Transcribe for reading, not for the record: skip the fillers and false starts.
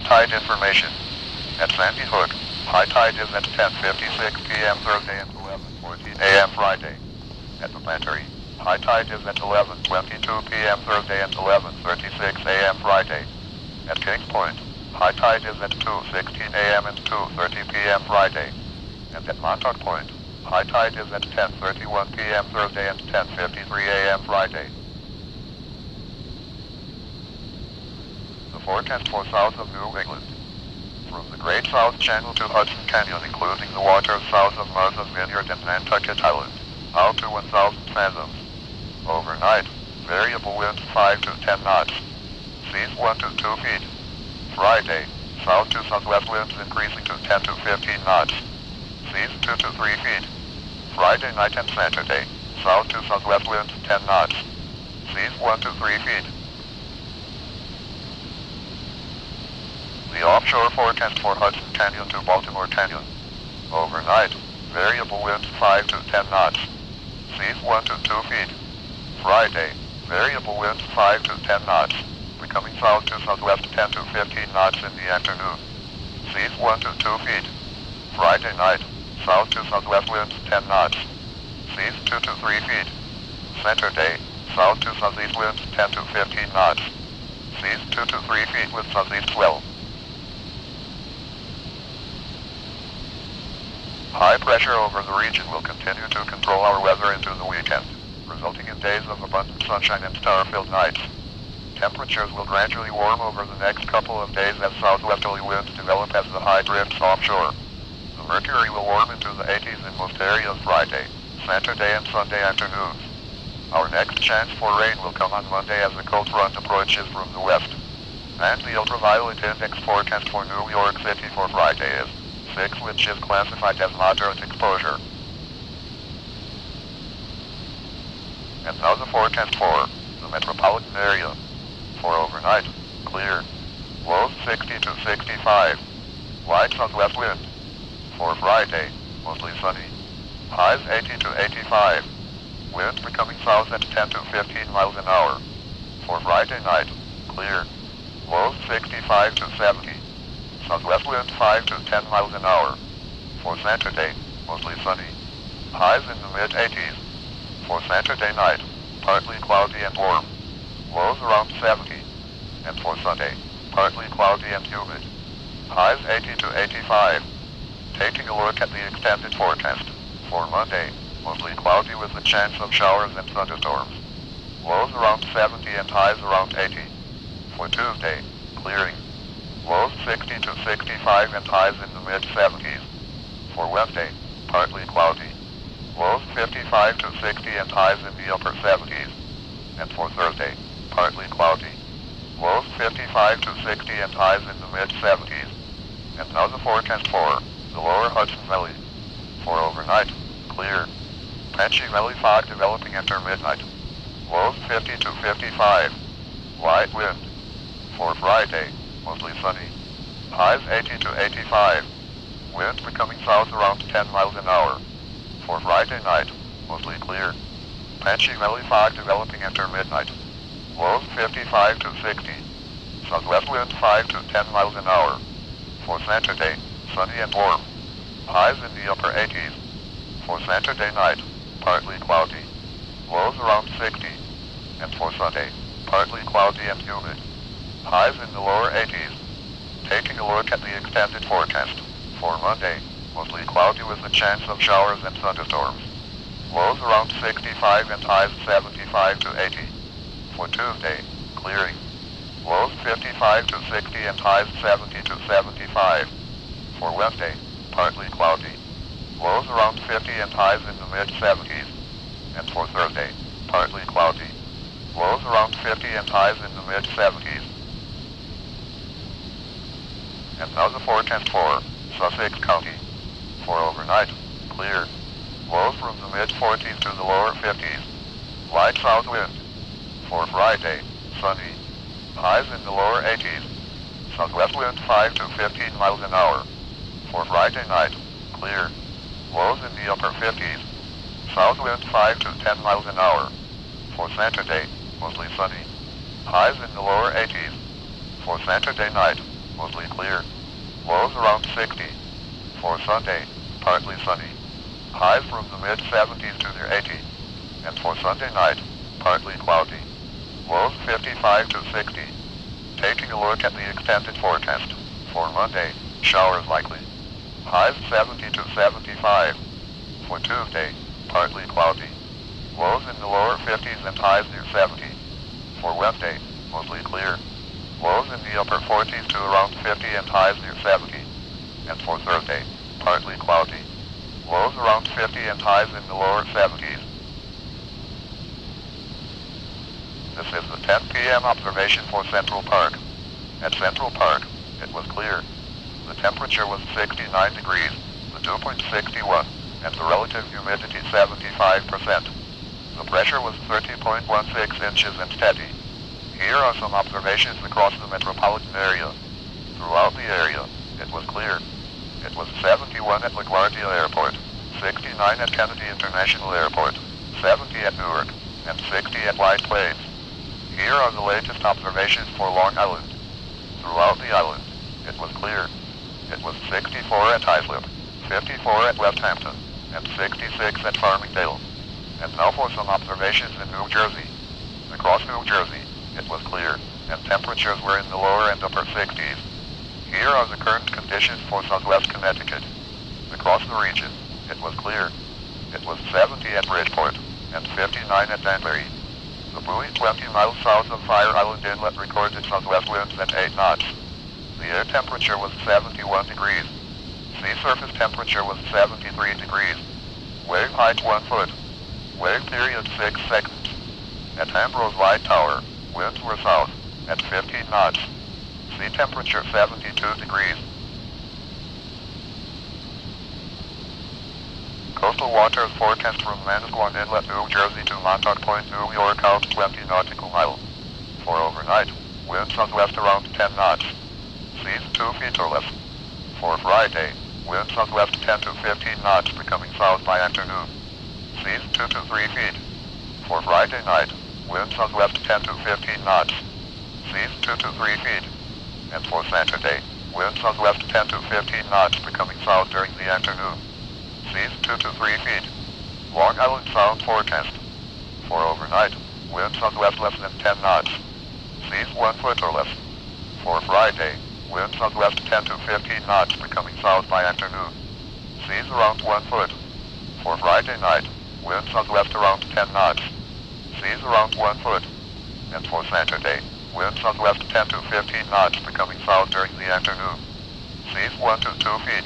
Tide information. At Sandy Hook, high tide is at 10:56 p.m. Thursday and 11:14 a.m. Friday. At the Planetary, high tide is at 11:22 p.m. Thursday and 11:36 a.m. Friday. At Kings Point, high tide is at 2:16 a.m. and 2:30 p.m. Friday. And at Montauk Point, high tide is at 10:31 p.m. Thursday and 10:53 a.m. Friday. The forecast for south of New England. From the Great South Channel to Hudson Canyon, including the waters south of Martha's Vineyard and Nantucket Island, out to 1,000 fathoms. Overnight, variable winds 5 to 10 knots. Seas 1 to 2 feet. Friday, south to southwest winds increasing to 10 to 15 knots. Seas 2 to 3 feet. Friday night and Saturday, south to southwest winds 10 knots. Seas 1 to 3 feet. The offshore forecast for Hudson Canyon to Baltimore Canyon. Overnight, variable winds 5 to 10 knots. Seas 1 to 2 feet. Friday, variable winds 5 to 10 knots, becoming south to southwest 10 to 15 knots in the afternoon. Seas 1 to 2 feet. Friday night, south to southwest winds 10 knots. Seas 2 to 3 feet. Saturday, south to southeast winds 10 to 15 knots. Seas 2 to 3 feet with southeast swell. High pressure over the region will continue to control our weather into the weekend, resulting in days of abundant sunshine and star-filled nights. Temperatures will gradually warm over the next couple of days as southwesterly winds develop as the high drifts offshore. The mercury will warm into the 80s in most areas Friday, Saturday and Sunday afternoons. Our next chance for rain will come on Monday as the cold front approaches from the west. And the ultraviolet index forecast for New York City for Friday is 6, which is classified as moderate exposure. And now the forecast for the metropolitan area. For overnight, clear. Lows 60 to 65. Wide southwest wind. For Friday, mostly sunny. Highs 80 to 85. Winds becoming south at 10 to 15 miles an hour. For Friday night, clear. Lows 65 to 70. Southwest wind 5 to 10 miles an hour. For Saturday, mostly sunny. Highs in the mid-80s. For Saturday night, partly cloudy and warm. Lows around 70. And for Sunday, partly cloudy and humid. Highs 80 to 85. Taking a look at the extended forecast. For Monday, mostly cloudy with a chance of showers and thunderstorms. Lows around 70 and highs around 80. For Tuesday, clearing. Lows 60 to 65 and highs in the mid-70s. For Wednesday, partly cloudy. Lows 55 to 60 and highs in the upper 70s. And for Thursday, partly cloudy. Lows 55 to 60 and highs in the mid-70s. And now the forecast for the lower Hudson Valley. For overnight, clear. Patchy Valley fog developing after midnight. Lows 50 to 55. Light wind. For Friday, mostly sunny. Highs 80 to 85. Wind becoming south around 10 miles an hour. For Friday night, mostly clear. Patchy Valley fog developing after midnight. Lows 55 to 60. Southwest wind 5 to 10 miles an hour. For Saturday, sunny and warm. Highs in the upper 80s. For Saturday night, partly cloudy. Lows around 60. And for Sunday, partly cloudy and humid. Highs in the lower 80s. Taking a look at the extended forecast. For Monday, mostly cloudy with a chance of showers and thunderstorms. Lows around 65 and highs 75 to 80. For Tuesday, clearing. Lows 55 to 60 and highs 70 to 75. For Wednesday, partly cloudy. Lows around 50 and highs in the mid-70s. And for Thursday, partly cloudy. Lows around 50 and highs in the mid-70s. And now the forecast for Sussex County. For overnight, clear. Lows from the mid-40s to the lower 50s. Light south wind. For Friday, sunny. Highs in the lower 80s. Southwest wind 5 to 15 miles an hour. For Friday night, clear. Lows in the upper 50s. South wind 5 to 10 miles an hour. For Saturday, mostly sunny. Highs in the lower 80s. For Saturday night, mostly clear. Lows around 60. For Sunday, partly sunny. Highs from the mid-70s to near 80. And for Sunday night, partly cloudy. Lows 55 to 60. Taking a look at the extended forecast. For Monday, showers likely. Highs 70 to 75. For Tuesday, partly cloudy. Lows in the lower 50s and highs near 70. For Wednesday, mostly clear. Lows in the upper 40s to around 50 and highs near 70. And for Thursday, partly cloudy. Lows around 50 and highs in the lower 70s. This is the 10 p.m. observation for Central Park. At Central Park, it was clear. The temperature was 69 degrees, the dew point 61, and the relative humidity 75%. The pressure was 30.16 inches and steady. Here are some observations across the metropolitan area. Throughout the area, it was clear. It was 71 at LaGuardia Airport, 69 at Kennedy International Airport, 70 at Newark, and 60 at White Plains. Here are the latest observations for Long Island. Throughout the island, it was clear. It was 64 at Islip, 54 at West Hampton, and 66 at Farmingdale. And now for some observations in New Jersey. Across New Jersey, it was clear, and temperatures were in the lower and upper 60s. Here are the current conditions for southwest Connecticut. Across the region, it was clear. It was 70 at Bridgeport, and 59 at Danbury. The buoy 20 miles south of Fire Island Inlet recorded southwest winds at 8 knots. The air temperature was 71 degrees. Sea surface temperature was 73 degrees. Wave height 1 foot. Wave period 6 seconds. At Ambrose Light Tower, winds were south at 15 knots. Sea temperature 72 degrees. Coastal waters forecast from Manasquan Inlet, New Jersey to Montauk Point, New York out 20 nautical miles. For overnight, wind southwest around 10 knots. Seas 2 feet or less. For Friday, wind southwest 10 to 15 knots becoming south by afternoon. Seas 2 to 3 feet. For Friday night, wind southwest 10 to 15 knots. Seas 2 to 3 feet. And for Saturday, wind southwest 10 to 15 knots becoming south during the afternoon. Seas 2 to 3 feet. Long Island Sound forecast. For overnight, wind southwest less than 10 knots. Seas 1 foot or less. For Friday, wind southwest 10 to 15 knots becoming south by afternoon. Seas around 1 foot. For Friday night, wind southwest around 10 knots. Seas around 1 foot. And for Saturday, wind southwest 10 to 15 knots becoming south during the afternoon. Seas 1 to 2 feet.